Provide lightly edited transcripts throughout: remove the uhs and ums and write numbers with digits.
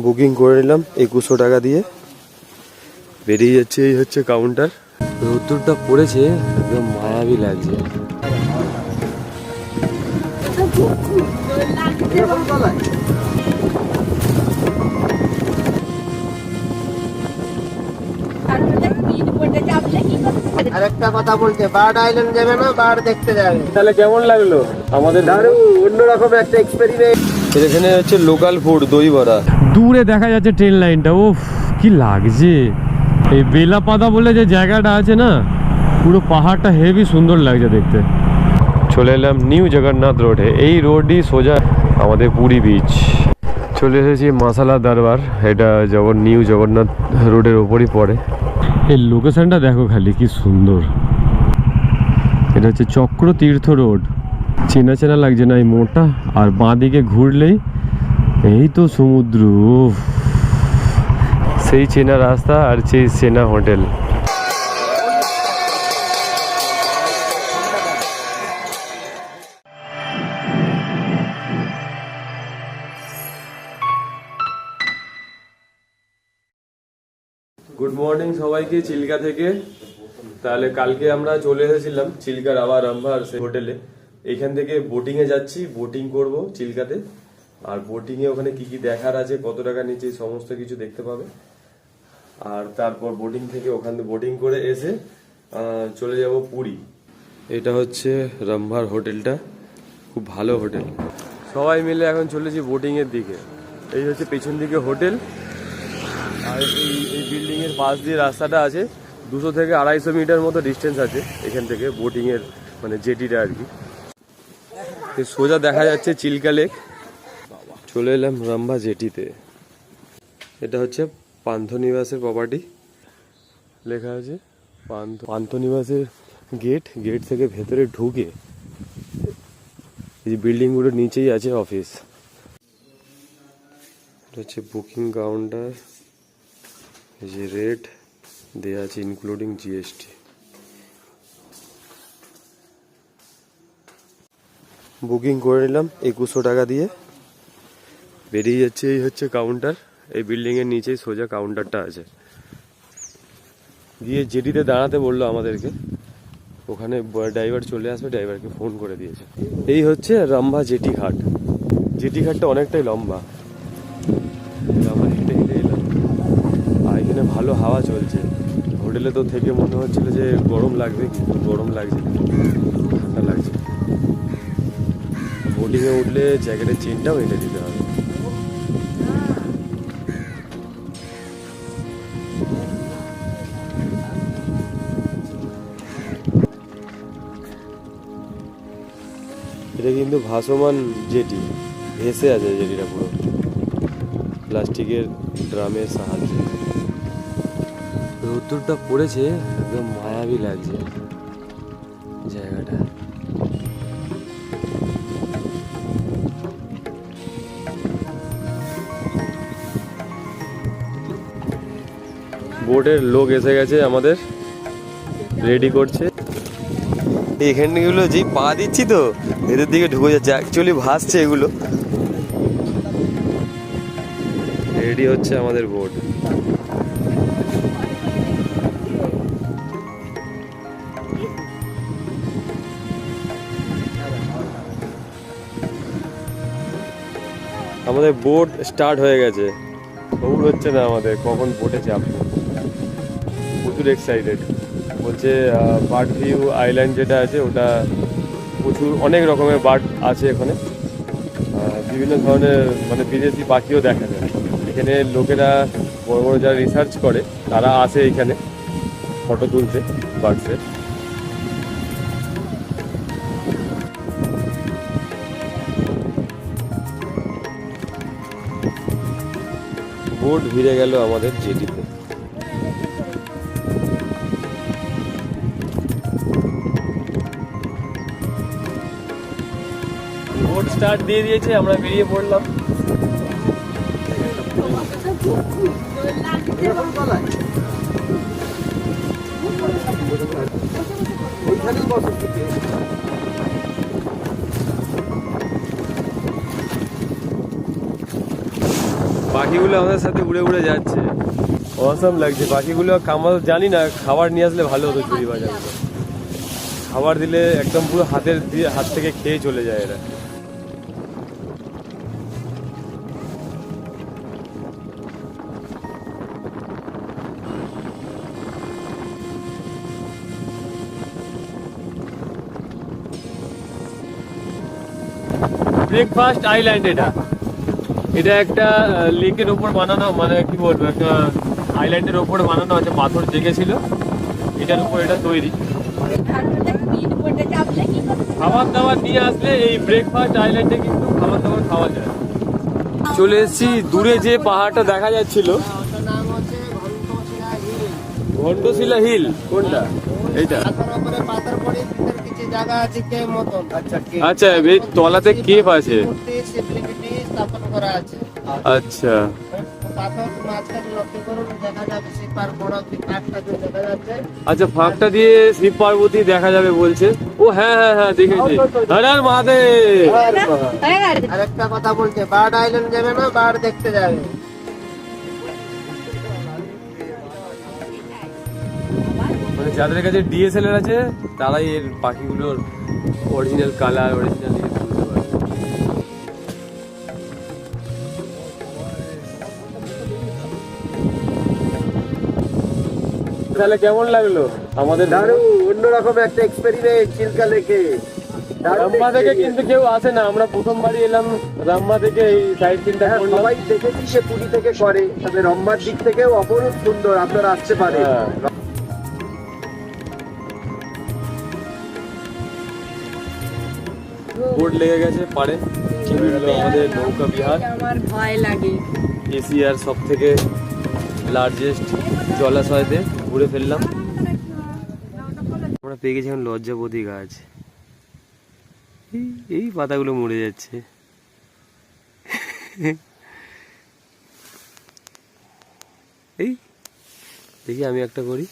Booking করে নিলাম 2100 টাকা দিয়ে, বেরিয়ে যাচ্ছে। এই হচ্ছে কাউন্টার। রোদ্দুরটা পড়েছে, একদম মায়াবী লাগছে। আরেকটা কথা বলছে, বার্ড আইল্যান্ড যাবে না, বার্ড দেখতে যাবে। তাহলে কেমন লাগলো আমাদের? অন্যরকম একটা এক্সপেরিমেন্ট। এখানে হচ্ছে লোকাল ফুড, দই বড়া। দূরে দেখা যাচ্ছে ট্রেন লাইনটা, ও কি লাগছে। এই বেলাপাতা বলে যে জায়গাটা আছে না, পুরো পাহাড়টা হেভি সুন্দর লাগছে দেখতে। চলে এলাম নিউ জগন্নাথ রোডে। এই রোডই সোজা আমাদের পুরী বিচ। চলে এসেছি মশালা দরবার। এটা নিউ জগন্নাথ রোডের ওপরই পড়ে। এই লোকেশনটা দেখো খালি, কি সুন্দর। এটা হচ্ছে চক্র তীর্থ রোড। চেনা চেনা লাগছে না এই মোড়টা? আর বাঁ দিকে ঘুরলেই এই তো সমুদ্র, সেই চেনা রাস্তা আর সেই চেনা হোটেল। গুড মর্নিং সবাইকে চিল্কা থেকে। তাহলে কালকে আমরা চলে এসেছিলাম চিল্কার আবার রম্ভার হোটেলে। এখান থেকে বোটিং এ যাচ্ছি, বোটিং করব চিল্কাতে। আর বোটিং এ ওখানে কি কি দেখার আছে, কত টাকা নিচে, সমস্ত কিছু দেখতে পাবে। আর তারপর বোটিং থেকে ওখান থেকে বোটিং করে এসে চলে যাব পুরী। এটা হচ্ছে রম্ভার হোটেলটা, খুব ভালো হোটেল। সবাই মিলে এখন চলেছি বোটিং এর দিকে। এই হচ্ছে পেছন দিকে হোটেল, আর এই বিল্ডিং এর পাশ দিয়ে রাস্তাটা আছে। 200 থেকে 250 মিটার মতো ডিস্টেন্স আছে এখান থেকে বোটিং এর, মানে জেটিটা আর কি। সোজা দেখা যাচ্ছে চিল্কা লেক। চলে এলাম রম্ভা জেটিতে। এটা হচ্ছে পান্থনিবাসের প্রপার্টি, লেখা আছে পান্থনিবাসের গেট থেকে ভেতরে ঢুকে এই বিল্ডিং গুলোর নিচেই আছে অফিস। এটা হচ্ছে বুকিং কাউন্টার। এই যে রেট দেওয়া আছে ইনক্লুডিং জিএসটি। বুকিং করে নিলাম 2100 টাকা দিয়ে, বেরিয়ে যাচ্ছে। এই হচ্ছে কাউন্টার। এই বিল্ডিং এর নিচেই সোজা কাউন্টারটা আছে। গিয়ে জেটিতে দাঁড়াতে বললো আমাদেরকে, ওখানে ড্রাইভার চলে আসবে, ড্রাইভারকে ফোন করে দিয়েছে। এই হচ্ছে রম্ভা জেটি ঘাট। জেটি ঘাটটা অনেকটাই লম্বা। আমরা হেঁটে হেঁটে এলাম, আর এখানে ভালো হাওয়া চলছে। হোটেলে তো থেকে মনে হচ্ছিল যে গরম লাগবে, কিন্তু গরম লাগছে না, ঠান্ডা লাগছে। বোটিংয়ে উঠলে জ্যাকেটের চেনটাও এনে দিতে হবে। এটা কিন্তু ভাসমান জেটি, ভেসে আছে জেটিটা পুরো প্লাস্টিকের ড্রামের সাহায্যে। রোদ্দুরটা পড়েছে, একদম মায়াবী লাগছে জায়গাটা। বোটের লোক এসে গেছে, আমাদের রেডি করছে। এখানগুলো যেই পা দিচ্ছি তো এদের দিকে ঢুকে যাচ্ছে, অ্যাকচুয়ালি ভাসছে এগুলো। রেডি হচ্ছে আমাদের বোট। আমাদের বোট স্টার্ট হয়ে গেছে, দৌড় হচ্ছে না আমাদের কখন বোটে চাপবো। প্রচুর এক্সাইটেড। বলছে বার্ড ভিউ আইল্যান্ড যেটা আছে ওটা প্রচুর অনেক রকমের বার্ড আছে এখানে, বিভিন্ন ধরনের মানে বিদেশি পাখিও দেখা যায় এখানে। লোকেরা বড় বড় যারা রিসার্চ করে তারা আসে এখানে ফটো তুলতে বার্ডসের। বোট ভিড়ে গেল আমাদের জেটিতে। বোট স্টার্ট দিয়ে দিয়েছে, আমরা বেরিয়ে পড়লাম। পাখিগুলো আমাদের সাথে উড়ে উড়ে যাচ্ছে, অসাম লাগছে। পাখিগুলো জানি না, খাবার নিয়ে আসলে ভালো হতো চুরি বাজারে। খাবার দিলে একদম পুরো হাত থেকে খেয়ে চলে যায় এরা। ব্রেকফাস্ট আইল্যান্ড এটা একটা লেকের ওপর বানানো, মানে কি বলবো, একটা আইল্যান্ডের ওপর বানানো আছে, পাথর জেগেছিল, এটার উপর এটা তৈরি। খাবার দাবার নিয়ে আসলে এই ব্রেকফাস্ট আইল্যান্ডে কিন্তু খাবার দাবার খাওয়া যায়। চলে এসেছি, দূরে যে পাহাড়টা দেখা যাচ্ছিল, ওটার নাম হচ্ছে ঘণ্টশিলা হিল। ঘণ্টশিলা হিল। কোনটা? এইটা? পাথর উপরে পাথর পড়ে ভিতর কিছু জায়গা আছে কেভ মতন। আচ্ছা, এই তলাতে কেভ আছে। মূর্তি শিবলিঙ্গটি স্থাপন করা আছে। আচ্ছা, পাথর মাঝখানে লক্ষ্য করুন, দেখা যাবে শিপার বড় ফাঁকটা যে দেখা যাচ্ছে। আচ্ছা, ফাঁকটা দিয়ে শিব পার্বতী দেখা যাবে বলছে। ও হ্যাঁ হ্যাঁ হ্যাঁ, দেখেছি। হর হর মহাদেব। আর একটা কথা বলছে, বার্ড আইল্যান্ড যাবে না, বার্ড দেখতে যাবে। মানে যাদের কাছে ডিএসএলআর আছে তারাই এর পাখিগুলোর অরিজিনাল কালার, অরিজিনাল বুঝতে পারে। তাহলে কেমন লাগলো আমাদের? দারুণ অন্যরকম একটা এক্সপেরিমেন্ট চিল্কা লেকে। রাম্মা থেকে কিন্তু কেউ আসে না, আমরা প্রথমবারই এলাম রাম্মা থেকে, এই সাইড সিনটা করলাম। সবাই দেখেছি সে পুরী থেকে করে, তবে রম্বার দিক থেকেও অপরূপ সুন্দর, আপনারা আসতে পারেন। বোর্ড লেগে গেছে পারে, চলে গেল আমাদের নৌকা বিহার। আমার ভয় লাগে। এশিয়ার সব থেকে লার্জেস্ট জলাশয়তে ঘুরে ফেললাম। আমরা পেয়ে গেছি এখন লজ্জাপতি গাছ। এই পাতাগুলো মরে যাচ্ছে। এই দেখি আমি একটা করি।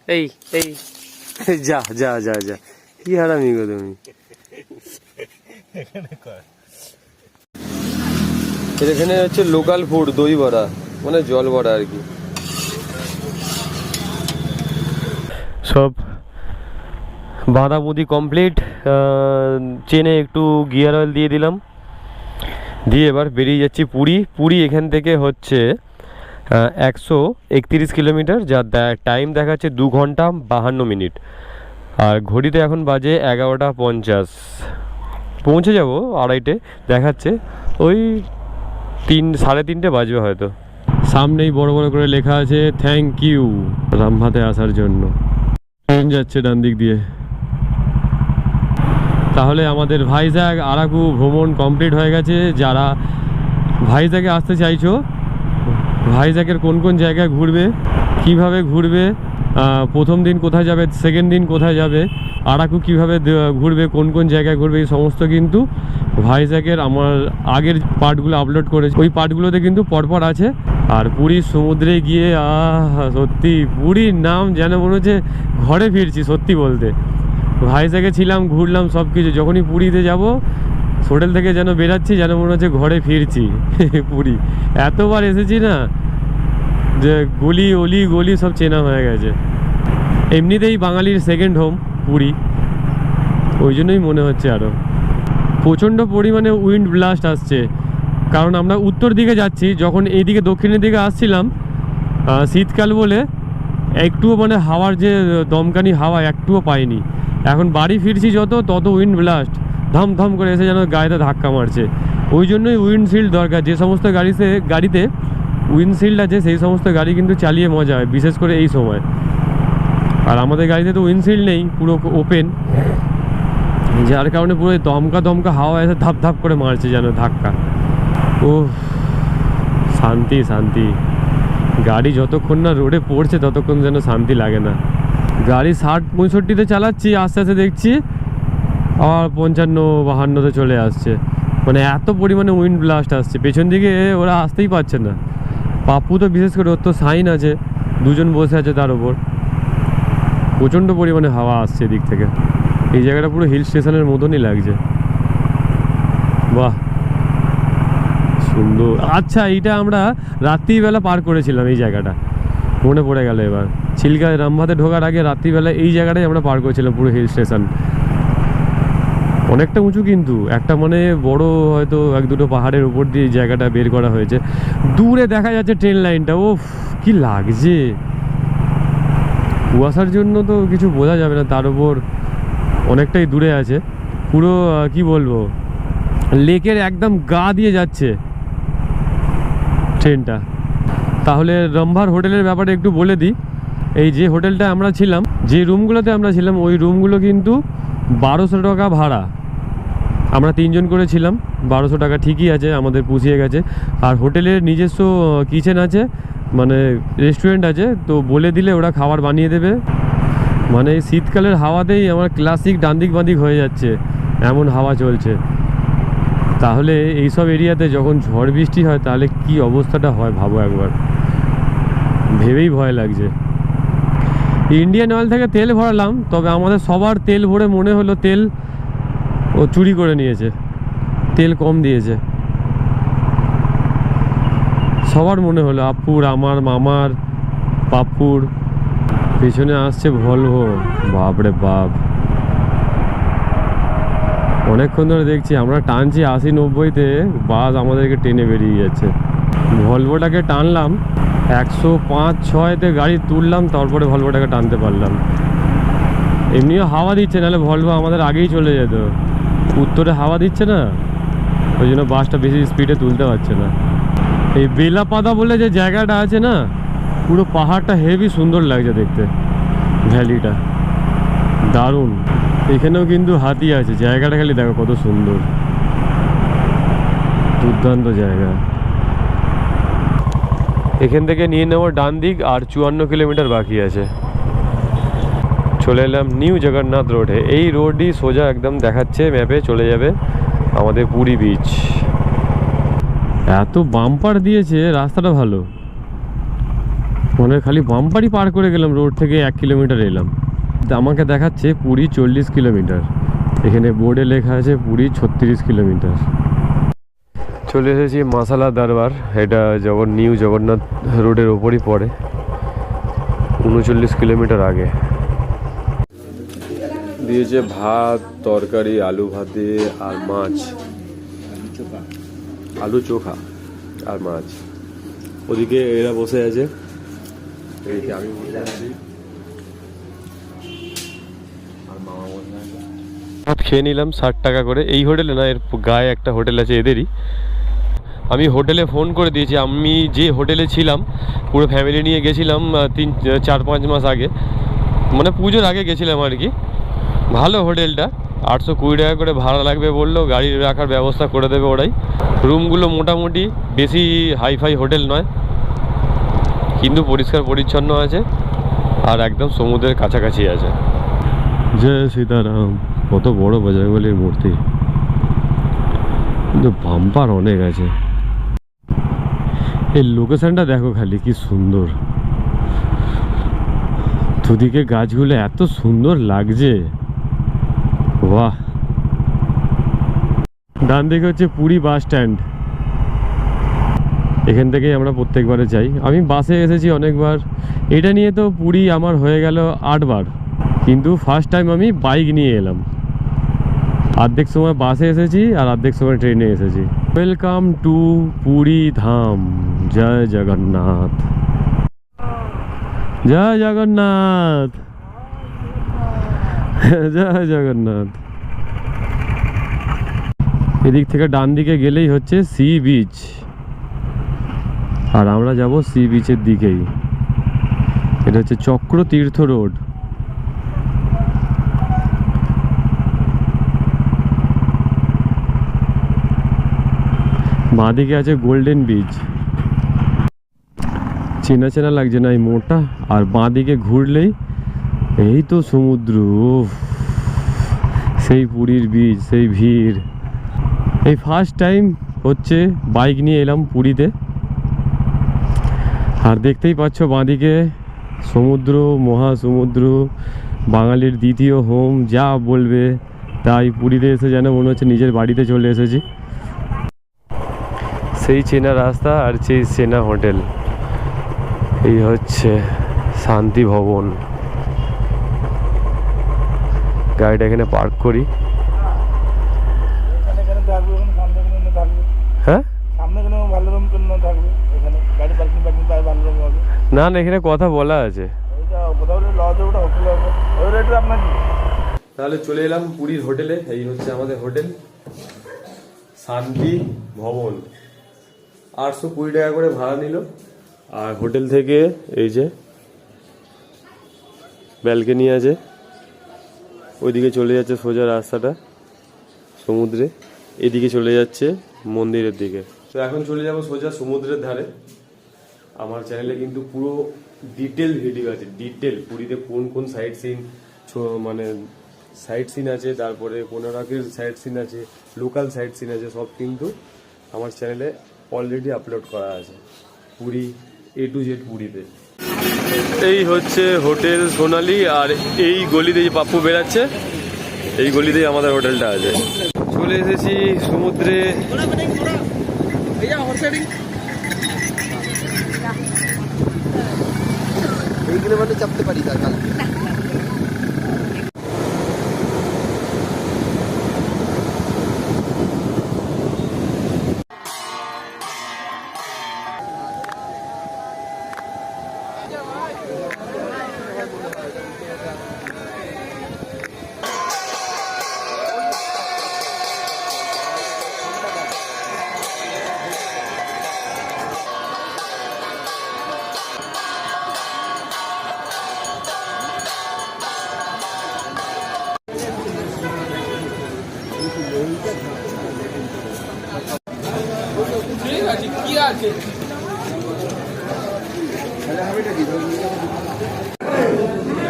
এই এই যা যা যা যা, কি হারামি গো তুমি। এখানে হচ্ছে লোকাল ফুড, দই বড়া, মানে জল বড়া আর কি। সব বাঁধাবুদি কমপ্লিট, চেনে একটু গিয়ার অয়েল দিয়ে দিলাম, দিয়ে এবার বেরিয়ে যাচ্ছি পুরী। এখান থেকে হচ্ছে 131 কিলোমিটার, যার টাইম দেখাচ্ছে 2 ঘন্টা 52 মিনিট, আর ঘড়িতে এখন বাজে 11:50। পৌঁছে যাব 2:30 দেখাচ্ছে, ওই 3-3:30 বাজবে হয়তো। সামনেই বড় বড় করে লেখা আছে থ্যাংক ইউ রামভাতে আসার জন্য। ট্রেন যাচ্ছে ডান দিক দিয়ে। তাহলে আমাদের ভাইজ্যাগ আরাকু ভ্রমণ কমপ্লিট হয়ে গেছে। যারা ভাইজ্যাগে আসতে চাইছো, ভাইজ্যাগের কোন কোন জায়গায় ঘুরবে, কিভাবে ঘুরবে, প্রথম দিন কোথায় যাবে, সেকেন্ড দিন কোথায় যাবে, আরাকু কীভাবে ঘুরবে, কোন কোন জায়গায় ঘুরবে, এই সমস্ত কিন্তু ভাইজ্যাগের আমার আগের পার্টগুলো আপলোড করেছি, ওই পার্টগুলোতে কিন্তু পরপর আছে। আর পুরীর সমুদ্রে গিয়ে সত্যি পুরীর নাম যেন মনে হচ্ছে ঘরে ফিরছি। সত্যি বলতে ভাইজ্যাগে ছিলাম, ঘুরলাম সব কিছু, যখনই পুরীতে যাব হোটেল থেকে যেন বেরাচ্ছি, যেন মনে হচ্ছে ঘরে ফিরছি। পুরী এতবার এসেছি না, যে গলি সব চেনা হয়ে গেছে। এমনিতেই বাঙালির সেকেন্ড হোম পুরী, ওই জন্যই মনে হচ্ছে আরও। প্রচণ্ড পরিমাণে উইন্ড ব্লাস্ট আসছে, কারণ আমরা উত্তর দিকে যাচ্ছি। যখন এইদিকে দক্ষিণের দিকে আসছিলাম, শীতকাল বলে একটুও মানে হাওয়ার যে দমকানি হাওয়া একটুও পাইনি। এখন বাড়ি ফিরছি তত উইন্ড ব্লাস্ট ধাম ধাম করে এসে যেন গায়েতে ধাক্কা মারছে। ওই জন্যই উইন্ডশিল্ড দরকার। যে সমস্ত গাড়িতে উইন্ডশিল্ড আছে সেই সমস্ত গাড়ি কিন্তু চালিয়ে মজা হয়, বিশেষ করে এই সময়। আর আমাদের গাড়িতে তো উইন্ডশিল্ড নেই, পুরো ওপেন, যার কারণে পুরো দমকা হাওয়া এসে ধাপ ধাপ করে মারছে যেন ধাক্কা। ও শান্তি শান্তি। গাড়ি যতক্ষণ না রোডে পড়ছে ততক্ষণ যেন শান্তি লাগে না। গাড়ি 60-65-তে চালাচ্ছি, আস্তে আস্তে দেখছি আবার 55-52-তে চলে আসছে। মানে এত পরিমাণে উইন্ড ব্লাস্ট আসছে, পেছন দিকে ওরা আসতেই পারছে না। পাপ্পু তো বিশেষ করে, ওর তো সাইন আছে, 2 জন বসে আছে তার ওপর। প্রচণ্ড পরিমাণে হাওয়া আসছে এদিক থেকে। এই জায়গাটা পুরো হিল স্টেশনের মতনই লাগছে। বাহ, সুন্দর। আচ্ছা, এইটা আমরা রাত্রিবেলা পার করেছিলাম, এই জায়গাটা মনে পড়ে গেল এবার। চিল্কায় রামভাতে ঢোকার আগে রাত্রিবেলা এই জায়গাটাই আমরা পার করেছিলাম, পুরো হিল স্টেশন। অনেকটা উঁচু, কিন্তু একটা মানে বড় হয়তো 1-2 পাহাড়ের উপর দিয়ে এই জায়গাটা বের করা হয়েছে। দূরে দেখা যাচ্ছে ট্রেন লাইনটা, ও কি লাগছে। কুয়াশার জন্য তো কিছু বোঝা যাবে না, তার উপর অনেকটাই দূরে আছে। পুরো কি বলবো, লেকের একদম গা দিয়ে যাচ্ছে ট্রেনটা। তাহলে রম্ভার হোটেলের ব্যাপারে একটু বলে দিই। এই যে হোটেলটা আমরা ছিলাম, যে রুমগুলোতে আমরা ছিলাম, ওই রুমগুলো কিন্তু 1200 টাকা ভাড়া। আমরা 3 জন করে ছিলাম, 1200 টাকা ঠিকই আছে, আমাদের পুষিয়ে গেছে। আর হোটেলের নিজস্ব কিচেন আছে, মানে রেস্টুরেন্ট আছে, তো বলে দিলে ওরা খাবার বানিয়ে দেবে। মানে শীতকালের হাওয়াতেই আমার ক্লাসিক ডান্দিক বাঁদিক হয়ে যাচ্ছে, এমন হাওয়া চলছে। তাহলে এইসব এরিয়াতে যখন ঝড় বৃষ্টি হয় তাহলে কি অবস্থাটা হয় ভাবো একবার, ভেবেই ভয় লাগছে। ইন্ডিয়ান অয়েল থেকে তেল ভরালাম, তবে আমাদের সবার তেল ভরে মনে হলো তেল ও চুরি করে নিয়েছে, তেল কম দিয়েছে সবার মনে হলো। আপুর, আমার, মামার, পাপ্পুর। পেছনে আসছে ভলভো, বাপরে বাপ। অনেকক্ষণ ধরে দেখছি আমরা টানছি 80-90-তে, বাস আমাদেরকে টেনে বেরিয়ে যাচ্ছে। ভলভোটাকে টানলাম 105-106-তে গাড়ি তুললাম, তারপরে ভলভোটাকে টানতে পারলাম। এমনিও হাওয়া দিচ্ছে, নাহলে ভলভো আমাদের আগেই চলে যেত। উত্তরে হাওয়া দিচ্ছে না, ওই জন্য বাসটা বেশি স্পিডে তুলতে পারছে না। এই বেলাপাদা বলে যে জায়গাটা আছে না, পুরো পাহাড়টা হেভি সুন্দর লাগছে দেখতে, ভ্যালিটা দারুণ। এখানেও কিন্তু হাতি আছে, জায়গাটা খালি দেখো কত সুন্দর, দুর্দান্ত জায়গা। এখান থেকে নিয়ে নেবো ডান দিক, আর 54 কিলোমিটার বাকি আছে। চলে এলাম নিউ জগন্নাথ রোডে। এই রোডই সোজা একদম দেখাচ্ছে ম্যাপে, চলে যাবে আমাদের পুরী বিচ। এত বাম্পার দিয়েছে, রাস্তাটা ভালো, মনে খালি বাম্পারই পার করে গেলাম। রোড থেকে 1 কিলোমিটার এলাম, আমাকে দেখাচ্ছে পুরী 40 কিলোমিটার। এখানে বোর্ডে লেখা আছে পুরী 36 কিলোমিটার। চলে এসেছি মাসালা দরবার, এটা নিউ জগন্নাথ রোডের ওপরই পড়ে, 39 কিলোমিটার আগে। দিয়েছে ভাত, তরকারি, আলু ভাতে আর মাছ, আলু চোখা আর মাছ। ওদিকে এরা বসে আছে, এদিকে আমি বসে আছি, আর মামা বসে আছে। ভাত খেয়ে নিলাম 60 টাকা করে। এই হোটেলে না, এর গায়ে একটা হোটেল আছে এদেরই। আমি হোটেলে ফোন করে দিয়েছি। আমি যে হোটেলে ছিলাম পুরো ফ্যামিলি নিয়ে গেছিলাম 3-4-5 মাস আগে, মানে পুজোর আগে গেছিলাম আর কি। ভালো হোটেলটা, 820 টাকা করে ভাড়া লাগবে বললো, গাড়ি রাখার ব্যবস্থা করে দেবে ওরাই। রুমগুলো মোটামুটি বেশি হাইফাই হোটেল নয়, কিন্তু পরিষ্কার পরিচ্ছন্ন আছে আর একদম সমুদ্রের কাছাকাছি আছে। জয় সীতারাম। কত বড় বজরংবলীর মূর্তি, কিন্তু বাম্পার অনেক আছে। এই লোকেশনটা দেখো খালি, কি সুন্দর, দুদিকে গাছগুলো এত সুন্দর লাগছে, বাহ। ডান দিকে হচ্ছে পুরী বাস স্ট্যান্ড, এখান থেকেই আমরা প্রত্যেকবারে যাই। আমি বাসে এসেছি অনেকবার, এটা নিয়ে তো পুরী আমার হয়ে গেল 8 বার, কিন্তু ফার্স্ট টাইম আমি বাইক নিয়ে এলাম। অর্ধেক সময় বাসে এসেছি আর অর্ধেক সময় ট্রেনে এসেছি। ওয়েলকাম টু পুরী ধাম, জয় জগন্নাথ, জয় জগন্নাথ, জয় জগন্নাথ। এদিক থেকে ডান দিকে গেলেই হচ্ছে সি বিচ, আর আমরা যাব সি বিচের দিকেই। এটা হচ্ছে চক্রতীর্থ রোড। বাঁদিকে আছে গোল্ডেন বিচ, চেনা চেনা লাগছে না এই মোড়টা। আর বাঁদিকে ঘুরলেই এই তো সমুদ্র, সেই পুরীর বিচ, সেই ভিড়। এই ফার্স্ট টাইম হচ্ছে বাইক নিয়ে এলাম পুরীতে। আর দেখতেই পাচ্ছ বাঁদিকে সমুদ্র, মহাসমুদ্র, বাঙালির দ্বিতীয় হোম, যা বলবে তাই। পুরীতে এসে যেন মনে হচ্ছে নিজের বাড়িতে চলে এসেছি। সেই চেনা রাস্তা আর সেই চেনা হোটেল। এই হচ্ছে শান্তি ভবন। গাড়িটা এখানে পার্ক করি। হ্যাঁ না না, এখানে কথা বলা আছে। তাহলে চলে এলাম পুরীর হোটেলে। এই হচ্ছে আমাদের হোটেল শান্তি ভবন। 820 টাকা করে ভাড়া নিল। আর হোটেল থেকে এই যে ব্যালকনি আছে, ওইদিকে চলে যাচ্ছে সোজা রাস্তাটা সমুদ্রে, এদিকে চলে যাচ্ছে মন্দিরের দিকে। তো এখন চলে যাব সোজা সমুদ্রের ধারে। আমার চ্যানেলে কিন্তু পুরো ডিটেল ভিডিও আছে, ডিটেল পুরীতে কোন কোন সাইট সিন, মানে সাইট সিন আছে, তারপরে কোনারকের সাইট সিন আছে, লোকাল সাইট সিন আছে, সব কিন্তু আমার চ্যানেলে অলরেডি আপলোড করা আছে। পুরী A to Z পুরীতে। এই হচ্ছে হোটেল সোনালি, আর এই গলিতে যে পাপ্পু বেরাচ্ছে এই গলিতেই আমাদের হোটেলটা আছে। চলে এসেছি সমুদ্রে। এইগুলো মানে চাপতে পারি তার কালকে।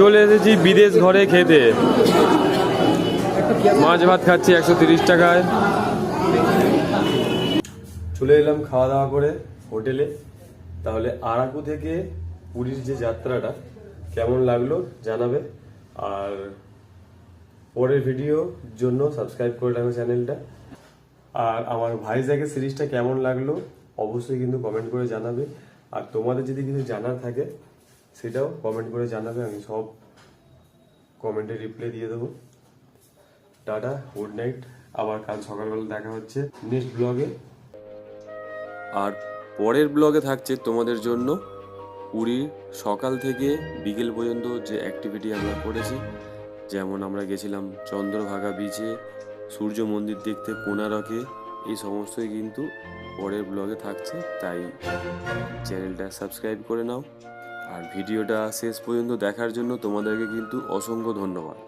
চলে এসেছি বিদেশ ঘরে খেতে। মাছ ভাত খাচ্ছি 130 টাকায়। চলে এলাম খাওয়া দাওয়া করে হোটেলে। তাহলে আরাকু থেকে পুরীর যে যাত্রাটা কেমন লাগলো জানাবে, আর পরের ভিডিওর জন্য সাবস্ক্রাইব করে রাখবে চ্যানেলটা। আর আমার ভাইজ্যাগের সিরিজটা কেমন লাগলো অবশ্যই কিন্তু কমেন্ট করে জানাবে। আর তোমাদের যদি কিছু জানার থাকে সেটাও কমেন্ট করে জানাবে, আমি সব কমেন্টে রিপ্লাই দিয়ে দেবো। Tata, good night. আবার কাল সকালবেলা দেখা হচ্ছে নেক্সট ব্লগে। আর পরের ব্লগে থাকছে তোমাদের জন্য পুরীর সকাল থেকে বিকেল পর্যন্ত যে অ্যাক্টিভিটি আমরা করেছি। যেমন আমরা গেছিলাম চন্দ্রভাগা বিচে, সূর্য মন্দির দেখতে, কোনারকে, এই সমস্তই কিন্তু পরের ব্লগে থাকছে। তাই চ্যানেলটা সাবস্ক্রাইব করে নাও। আর ভিডিওটা শেষ পর্যন্ত দেখার জন্য তোমাদেরকে কিন্তু অসংখ্য ধন্যবাদ।